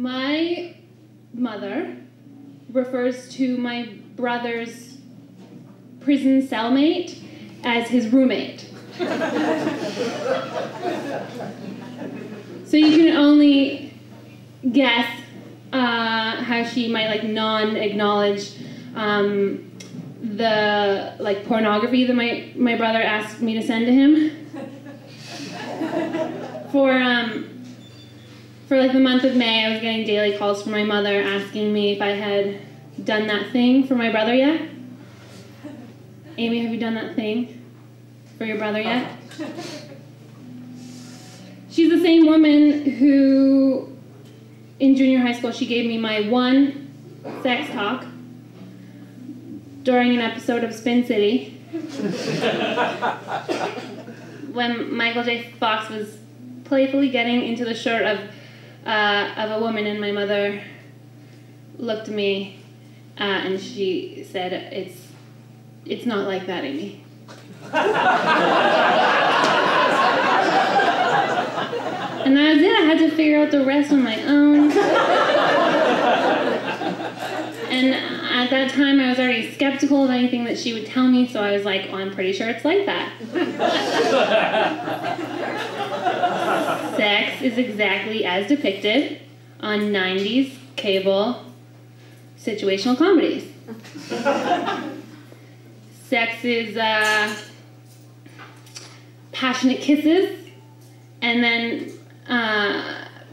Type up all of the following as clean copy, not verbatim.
My mother refers to my brother's prison cellmate as his roommate. So you can only guess how she might non-acknowledge the pornography that my brother asked me to send to him. For the month of May, I was getting daily calls from my mother asking me if I had done that thing for my brother yet. Amy, have you done that thing for your brother yet? She's the same woman who, in junior high school, she gave me my one sex talk during an episode of Spin City when Michael J. Fox was playfully getting into the shirt of a woman, and my mother looked at me and she said, "It's not like that, Amy." And that was it. I had to figure out the rest on my own. And at that time, I was already skeptical of anything that she would tell me, so I was like, "Oh, I'm pretty sure it's like that." Sex is exactly as depicted on 90s cable situational comedies. Sex is passionate kisses and then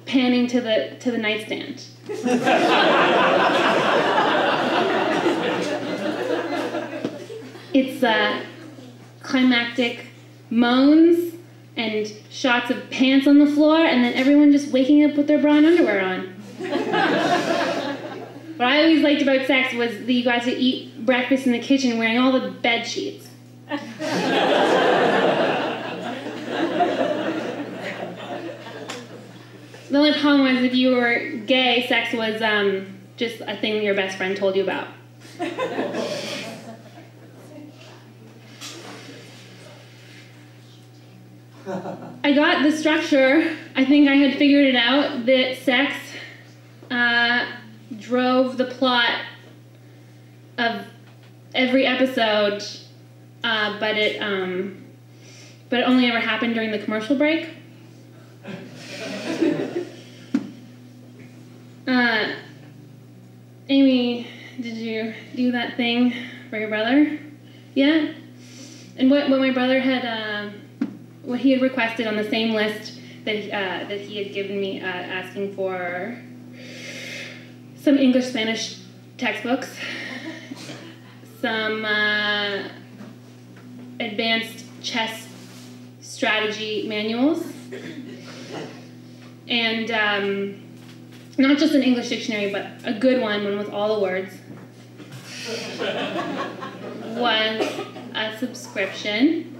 panning to the nightstand. It's climactic moans and shots of pants on the floor, and then everyone just waking up with their bra and underwear on. What I always liked about sex was that you got to eat breakfast in the kitchen wearing all the bed sheets. The only problem was if you were gay, sex was just a thing your best friend told you about. I got the structure. I think I had figured it out, that sex drove the plot of every episode, but it only ever happened during the commercial break. Amy, did you do that thing for your brother? Yeah? And what my brother had, what he had requested on the same list that he had given me, asking for some English-Spanish textbooks, some advanced chess strategy manuals, and not just an English dictionary, but a good one with all the words, was a subscription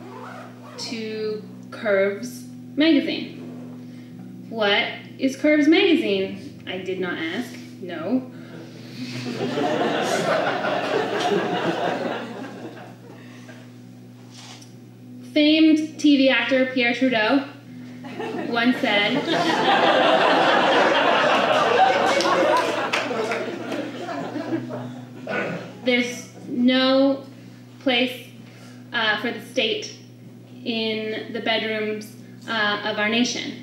to Curves magazine. What is Curves magazine? I did not ask. No. Famed TV actor Pierre Trudeau once said, "There's no place for the state in the bedrooms of our nation.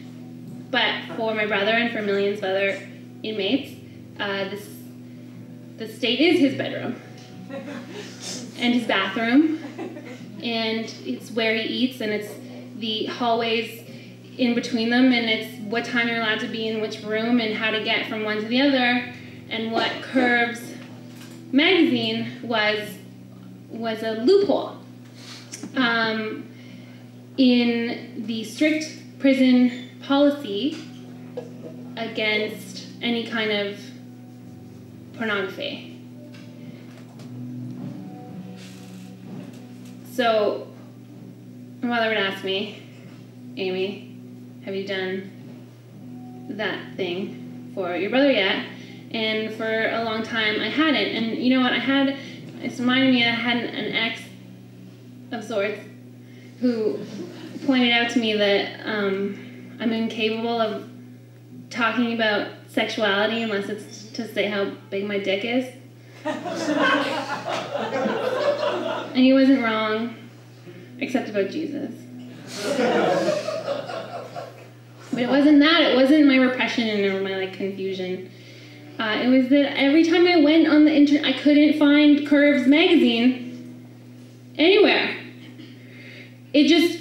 But for my brother and for millions of other inmates, the state is his bedroom and his bathroom, and it's where he eats, and it's the hallways in between them, and it's what time you're allowed to be in which room and how to get from one to the other." And what Curves magazine was a loophole in the strict prison policy against any kind of pornography. So my mother would ask me, "Amy, have you done that thing for your brother yet?" And for a long time I hadn't. And you know what, it's reminded me that I had an ex of sorts who pointed out to me that I'm incapable of talking about sexuality unless it's to say how big my dick is. And he wasn't wrong, except about Jesus. But it wasn't that. It wasn't my repression or my like confusion. It was that every time I went on the internet, I couldn't find Curves magazine anywhere. It just,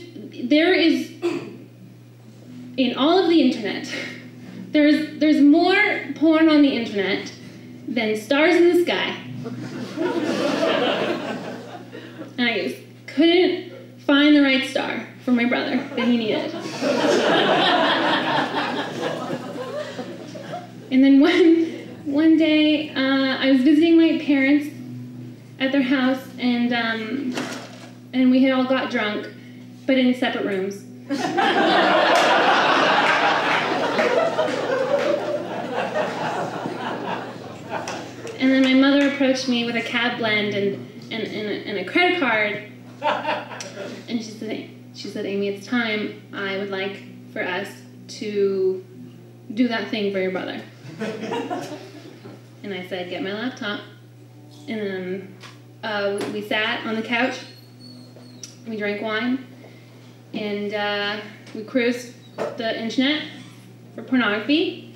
there is, in all of the internet, there's more porn on the internet than stars in the sky. And I just couldn't find the right star for my brother that he needed. And then one day, I was visiting my parents at their house, and we had all got drunk, but in separate rooms. And then my mother approached me with a cab blend and a credit card, and she said, Amy, it's time. I would like for us to do that thing for your brother. And I said, get my laptop. And then we sat on the couch, we drank wine, and we cruised the internet for pornography.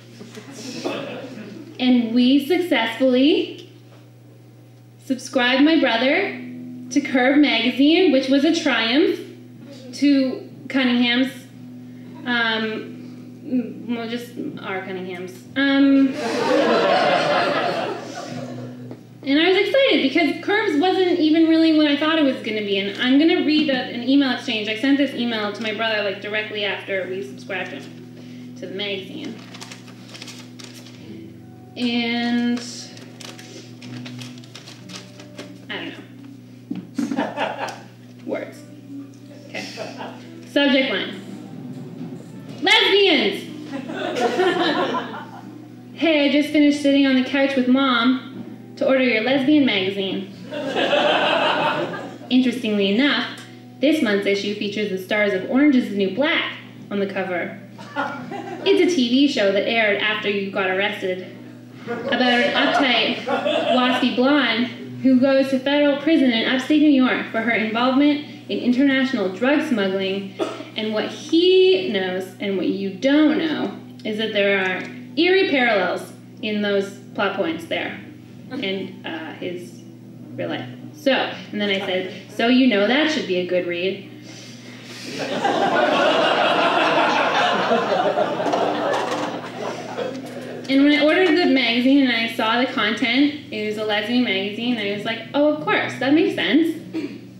And we successfully subscribed my brother to Curve magazine, which was a triumph, to Cunningham's, well, just our Cunninghams. And I was excited because Curves wasn't even really what I thought it was going to be. And I'm going to read an email exchange. I sent this email to my brother like directly after we subscribed him to the magazine. And I don't know. Words. Okay. Subject line. Lesbians! Hey, I just finished sitting on the couch with Mom to order your lesbian magazine. Interestingly enough, this month's issue features the stars of Orange is the New Black on the cover. It's a TV show that aired after you got arrested, about an uptight, waspy blonde who goes to federal prison in upstate New York for her involvement in international drug smuggling. And what he knows and what you don't know is that there are eerie parallels in those plot points there and his real life. So, and then I said, so you know that should be a good read. And when I ordered the magazine and I saw the content, it was a lesbian magazine, I was like, oh, of course, that makes sense.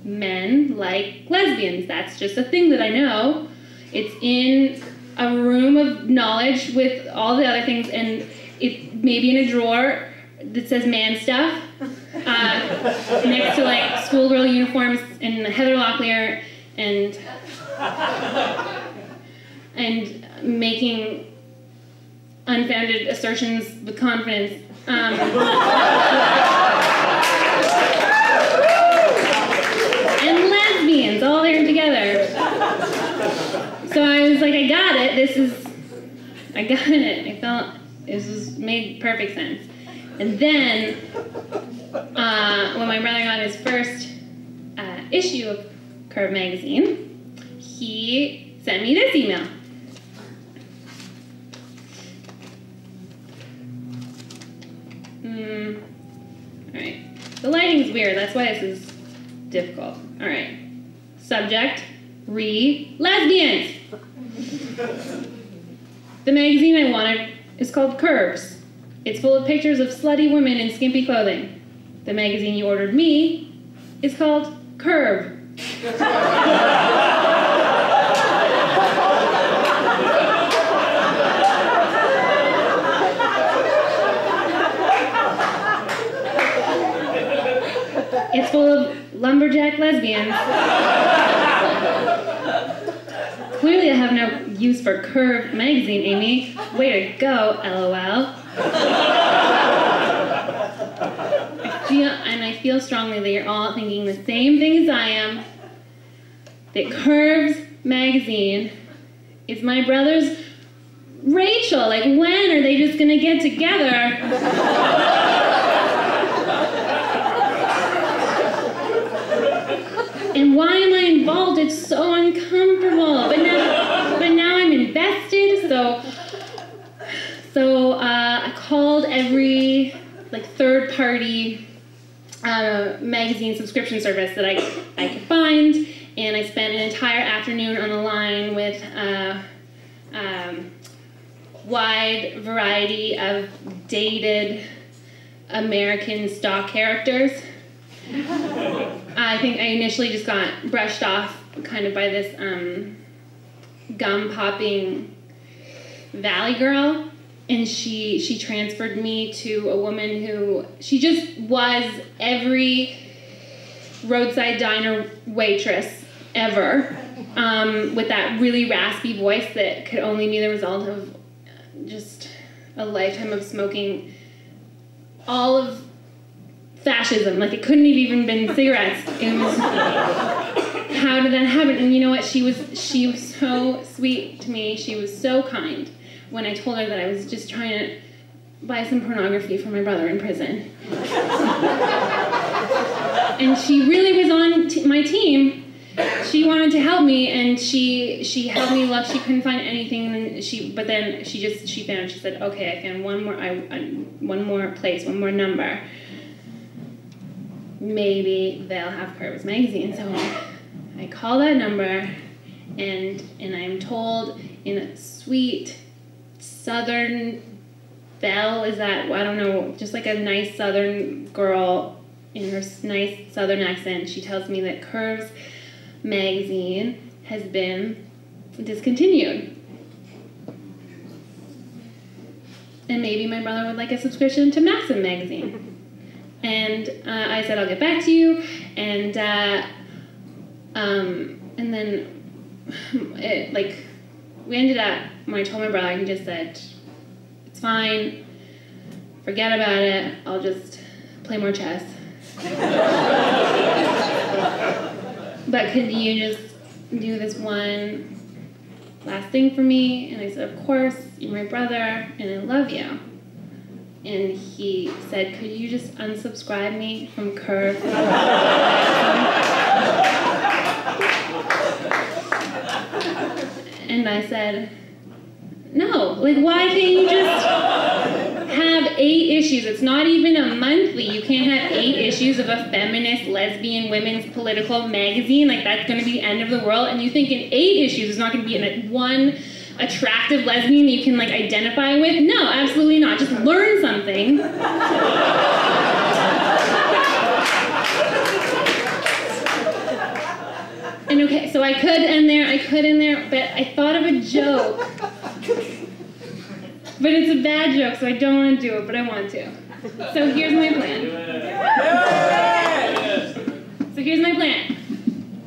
Men like lesbians. That's just a thing that I know. It's in a room of knowledge with all the other things, and it maybe in a drawer that says man stuff, next to like schoolgirl uniforms and Heather Locklear and making unfounded assertions with confidence. And lesbians, all there together. So I was like, I got it. I got it. I felt this made perfect sense. And then, when my brother got his first issue of Curve magazine, he sent me this email. Alright. The lighting's weird, that's why this is difficult. Alright. Subject, lesbians! The magazine I wanted is called Curves. It's full of pictures of slutty women in skimpy clothing. The magazine you ordered me is called Curve. It's full of lumberjack lesbians. Clearly I have no use for Curve magazine, Amy. Way to go, LOL. I feel strongly that you're all thinking the same thing as I am. That Curves magazine is my brother's Rachel, like, when are they just gonna get together? And why am I involved? It's so uncomfortable. But now I'm invested, so I called every, like, third-party magazine subscription service that I could find, and I spent an entire afternoon on the line with wide variety of dated American stock characters. I think I initially just got brushed off kind of by this gum-popping valley girl, and she transferred me to a woman who, she just was every roadside diner waitress ever, with that really raspy voice that could only be the result of just a lifetime of smoking all of fascism. Like, it couldn't have even been cigarettes. It was, how did that happen? And you know what? She was so sweet to me. She was so kind when I told her that I was just trying to buy some pornography for my brother in prison. And she really was on my team. She wanted to help me, and she helped me look. She couldn't find anything, and she found. She said, "Okay, I found one more place, one more number. Maybe they'll have Curves magazine." So I call that number, and I'm told in a sweet Southern belle, is that, I don't know, just like a nice Southern girl in her nice Southern accent, she tells me that Curves magazine has been discontinued. And maybe my brother would like a subscription to Maxim magazine. And I said, I'll get back to you. And then we ended up, when I told my brother, he just said, it's fine, forget about it, I'll just play more chess. But could you just do this one last thing for me? And I said, of course, you're my brother, and I love you. And he said, could you just unsubscribe me from Curve? And I said, no, like, why can't you just have 8 issues? It's not even a monthly. You can't have 8 issues of a feminist, lesbian, women's political magazine. Like, that's going to be the end of the world. And you think in 8 issues is not going to be one attractive lesbian that you can, like, identify with? No, absolutely not. Just learn something. And okay, so I could end there, but I thought of a joke. But it's a bad joke, so I don't want to do it, but I want to. So here's my plan.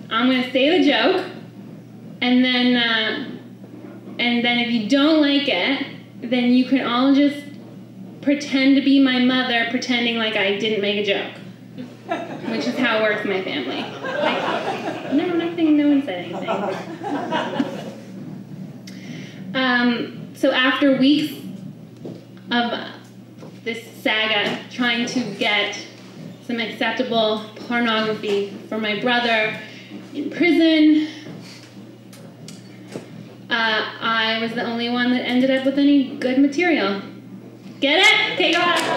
I'm going to say the joke, and then if you don't like it, then you can all just pretend to be my mother, pretending like I didn't make a joke. Which is how it works in my family. Like, no, nothing, no one said anything. So after weeks of this saga, trying to get some acceptable pornography for my brother in prison, I was the only one that ended up with any good material. Get it? Okay, go ahead.